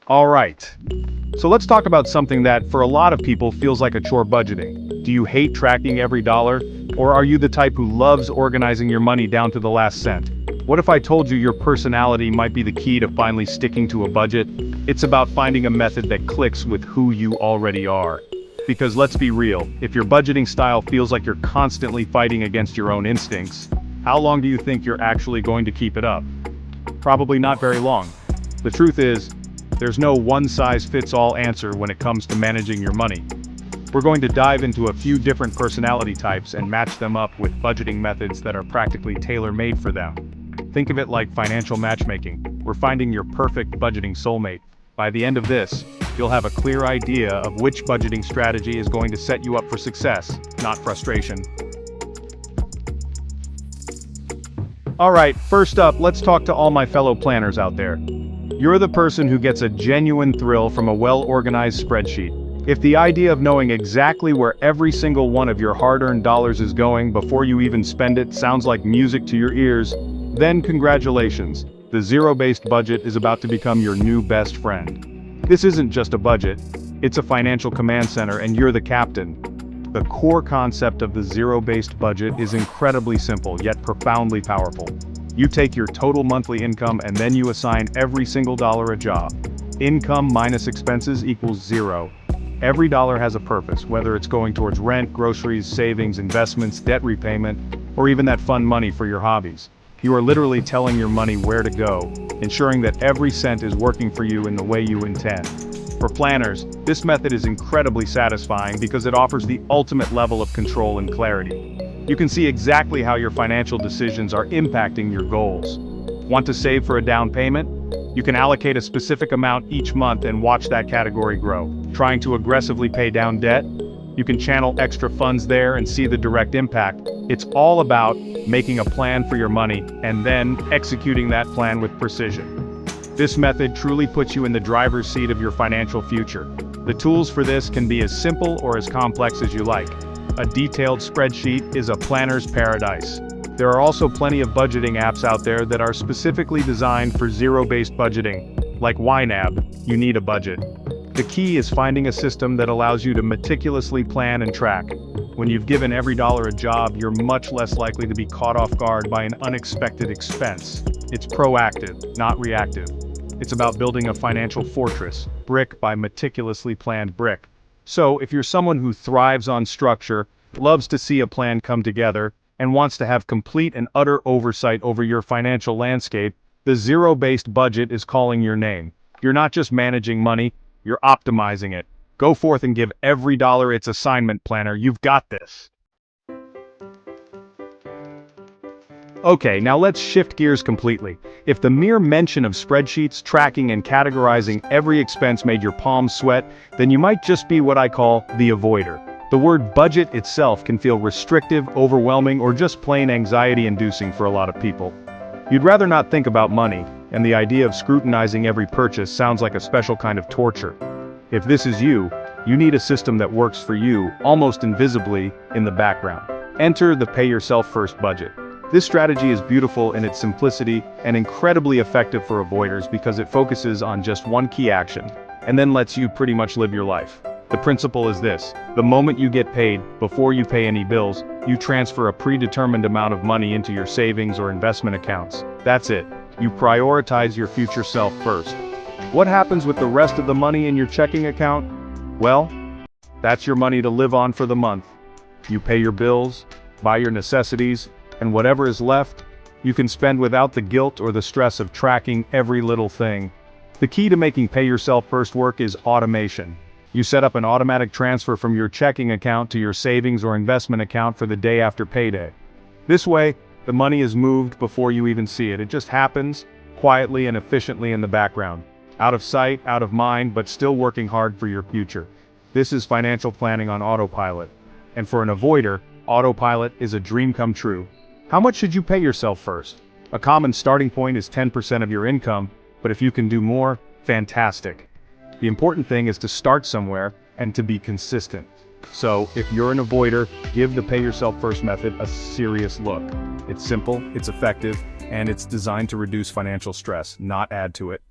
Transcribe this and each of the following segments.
Alright, so let's talk about something that, for a lot of people, feels like a chore: budgeting. Do you hate tracking every dollar? Or are you the type who loves organizing your money down to the last cent? What if I told you your personality might be the key to finally sticking to a budget? It's about finding a method that clicks with who you already are. Because let's be real, if your budgeting style feels like you're constantly fighting against your own instincts, how long do you think you're actually going to keep it up? Probably not very long. The truth is, there's no one-size-fits-all answer when it comes to managing your money. We're going to dive into a few different personality types and match them up with budgeting methods that are practically tailor-made for them. Think of it like financial matchmaking. We're finding your perfect budgeting soulmate. By the end of this, you'll have a clear idea of which budgeting strategy is going to set you up for success, not frustration. Alright, first up, let's talk to all my fellow planners out there. You're the person who gets a genuine thrill from a well-organized spreadsheet. If the idea of knowing exactly where every single one of your hard-earned dollars is going before you even spend it sounds like music to your ears, then congratulations. The zero-based budget is about to become your new best friend. This isn't just a budget, it's a financial command center and you're the captain. The core concept of the zero-based budget is incredibly simple yet profoundly powerful. You take your total monthly income and then you assign every single dollar a job. Income minus expenses equals zero. Every dollar has a purpose, whether it's going towards rent, groceries, savings, investments, debt repayment, or even that fun money for your hobbies. You are literally telling your money where to go, ensuring that every cent is working for you in the way you intend. For planners, this method is incredibly satisfying because it offers the ultimate level of control and clarity. You can see exactly how your financial decisions are impacting your goals. Want to save for a down payment? You can allocate a specific amount each month and watch that category grow. Trying to aggressively pay down debt? You can channel extra funds there and see the direct impact. It's all about making a plan for your money and then executing that plan with precision. This method truly puts you in the driver's seat of your financial future. The tools for this can be as simple or as complex as you like. A detailed spreadsheet is a planner's paradise. There are also plenty of budgeting apps out there that are specifically designed for zero-based budgeting. Like YNAB, you need a budget. The key is finding a system that allows you to meticulously plan and track. When you've given every dollar a job, you're much less likely to be caught off guard by an unexpected expense. It's proactive, not reactive. It's about building a financial fortress, brick by meticulously planned brick. So, if you're someone who thrives on structure, loves to see a plan come together, and wants to have complete and utter oversight over your financial landscape, the zero-based budget is calling your name. You're not just managing money, you're optimizing it. Go forth and give every dollar its assignment, planner. You've got this. Okay, now let's shift gears completely. If the mere mention of spreadsheets, tracking and categorizing every expense made your palms sweat, then you might just be what I call the avoider. The word budget itself can feel restrictive, overwhelming, or just plain anxiety-inducing for a lot of people. You'd rather not think about money, and the idea of scrutinizing every purchase sounds like a special kind of torture. If this is you, you need a system that works for you, almost invisibly, in the background. Enter the Pay Yourself First budget. This strategy is beautiful in its simplicity and incredibly effective for avoiders because it focuses on just one key action, and then lets you pretty much live your life. The principle is this: the moment you get paid, before you pay any bills, you transfer a predetermined amount of money into your savings or investment accounts. That's it. You prioritize your future self first. What happens with the rest of the money in your checking account? Well, that's your money to live on for the month. You pay your bills, buy your necessities, and whatever is left, you can spend without the guilt or the stress of tracking every little thing. The key to making Pay Yourself First work is automation. You set up an automatic transfer from your checking account to your savings or investment account for the day after payday. This way, the money is moved before you even see it. It just happens, quietly and efficiently in the background. Out of sight, out of mind, but still working hard for your future. This is financial planning on autopilot. And for an avoider, autopilot is a dream come true. How much should you pay yourself first? A common starting point is 10% of your income, but if you can do more, fantastic. The important thing is to start somewhere and to be consistent. So, if you're an avoider, give the Pay Yourself First method a serious look. It's simple, it's effective, and it's designed to reduce financial stress, not add to it.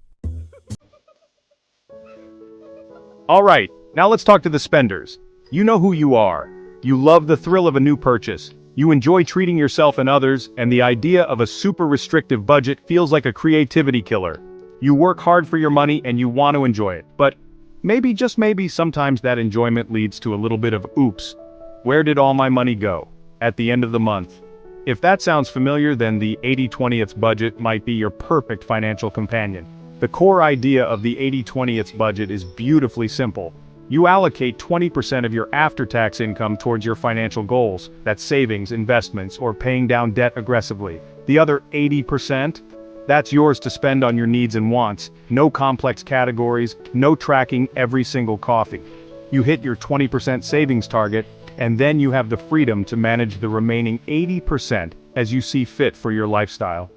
Alright, now let's talk to the spenders. You know who you are. You love the thrill of a new purchase. You enjoy treating yourself and others, and the idea of a super restrictive budget feels like a creativity killer. You work hard for your money and you want to enjoy it, but maybe, just maybe, sometimes that enjoyment leads to a little bit of oops. Where did all my money go? At the end of the month. If that sounds familiar, then the 80/20th budget might be your perfect financial companion. The core idea of the 80/20th budget is beautifully simple. You allocate 20% of your after-tax income towards your financial goals. That's savings, investments, or paying down debt aggressively. The other 80%? That's yours to spend on your needs and wants. No complex categories, no tracking every single coffee. You hit your 20% savings target, and then you have the freedom to manage the remaining 80% as you see fit for your lifestyle.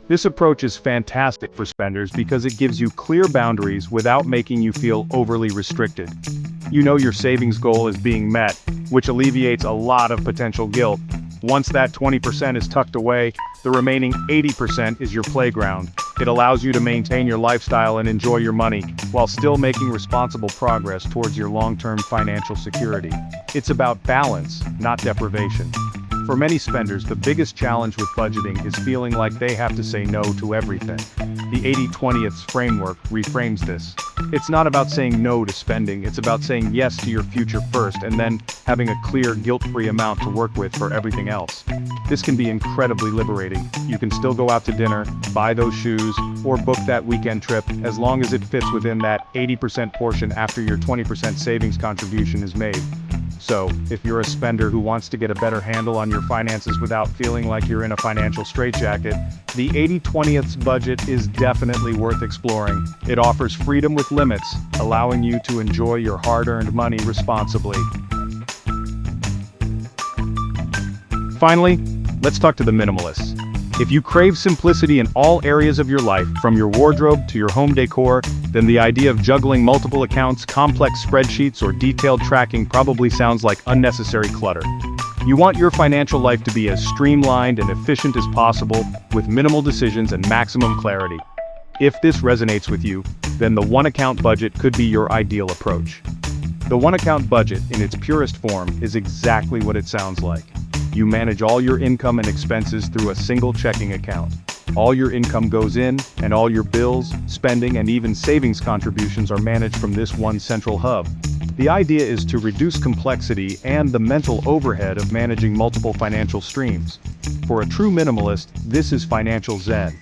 This approach is fantastic for spenders because it gives you clear boundaries without making you feel overly restricted. You know your savings goal is being met, which alleviates a lot of potential guilt. Once that 20% is tucked away, the remaining 80% is your playground. It allows you to maintain your lifestyle and enjoy your money, while still making responsible progress towards your long-term financial security. It's about balance, not deprivation. For many spenders, the biggest challenge with budgeting is feeling like they have to say no to everything. The 80/20th framework reframes this. It's not about saying no to spending, it's about saying yes to your future first and then having a clear, guilt-free amount to work with for everything else. This can be incredibly liberating. You can still go out to dinner, buy those shoes, or book that weekend trip as long as it fits within that 80% portion after your 20% savings contribution is made. So, if you're a spender who wants to get a better handle on your finances without feeling like you're in a financial straitjacket, the 80/20th budget is definitely worth exploring. It offers freedom with limits, allowing you to enjoy your hard-earned money responsibly. Finally, let's talk to the minimalists. If you crave simplicity in all areas of your life, from your wardrobe to your home decor, then the idea of juggling multiple accounts, complex spreadsheets, or detailed tracking probably sounds like unnecessary clutter. You want your financial life to be as streamlined and efficient as possible, with minimal decisions and maximum clarity. If this resonates with you, then the one-account budget could be your ideal approach. The one-account budget, in its purest form, is exactly what it sounds like. You manage all your income and expenses through a single checking account. All your income goes in, and all your bills, spending, and even savings contributions are managed from this one central hub. The idea is to reduce complexity and the mental overhead of managing multiple financial streams. For a true minimalist, this is financial zen.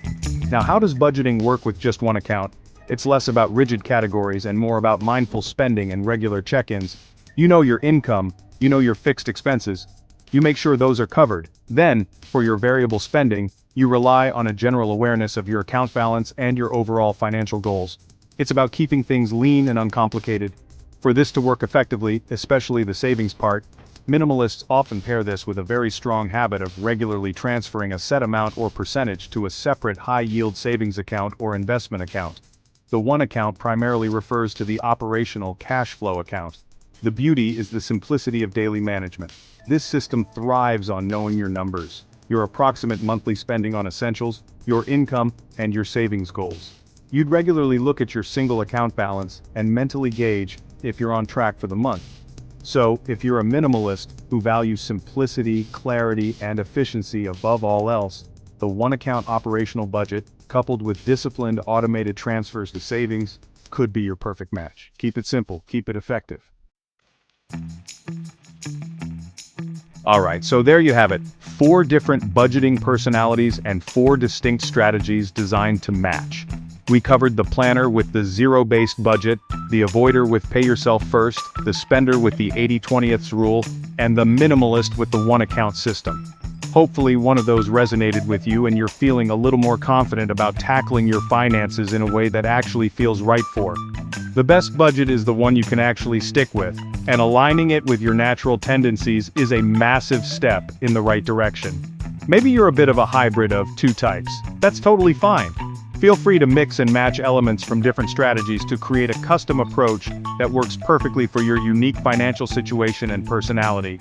Now, how does budgeting work with just one account? It's less about rigid categories and more about mindful spending and regular check-ins. You know your income, you know your fixed expenses. You make sure those are covered. Then, for your variable spending, you rely on a general awareness of your account balance and your overall financial goals. It's about keeping things lean and uncomplicated. For this to work effectively, especially the savings part, minimalists often pair this with a very strong habit of regularly transferring a set amount or percentage to a separate high-yield savings account or investment account. The one account primarily refers to the operational cash flow account. The beauty is the simplicity of daily management. This system thrives on knowing your numbers, your approximate monthly spending on essentials, your income, and your savings goals. You'd regularly look at your single account balance and mentally gauge if you're on track for the month. So, if you're a minimalist who values simplicity, clarity, and efficiency above all else, the one-account operational budget, coupled with disciplined automated transfers to savings, could be your perfect match. Keep it simple, keep it effective. Alright, so there you have it. 4 different budgeting personalities and 4 distinct strategies designed to match. We covered the planner with the zero-based budget, the avoider with pay yourself first, the spender with the 80/20th rule, and the minimalist with the one-account system. Hopefully one of those resonated with you and you're feeling a little more confident about tackling your finances in a way that actually feels right for. The best budget is the one you can actually stick with, and aligning it with your natural tendencies is a massive step in the right direction. Maybe you're a bit of a hybrid of 2 types. That's totally fine. Feel free to mix and match elements from different strategies to create a custom approach that works perfectly for your unique financial situation and personality.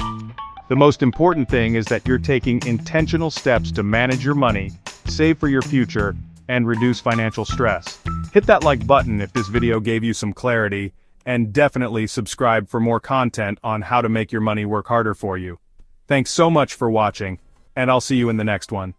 The most important thing is that you're taking intentional steps to manage your money, save for your future, and reduce financial stress. Hit that like button if this video gave you some clarity, and definitely subscribe for more content on how to make your money work harder for you. Thanks so much for watching, and I'll see you in the next one.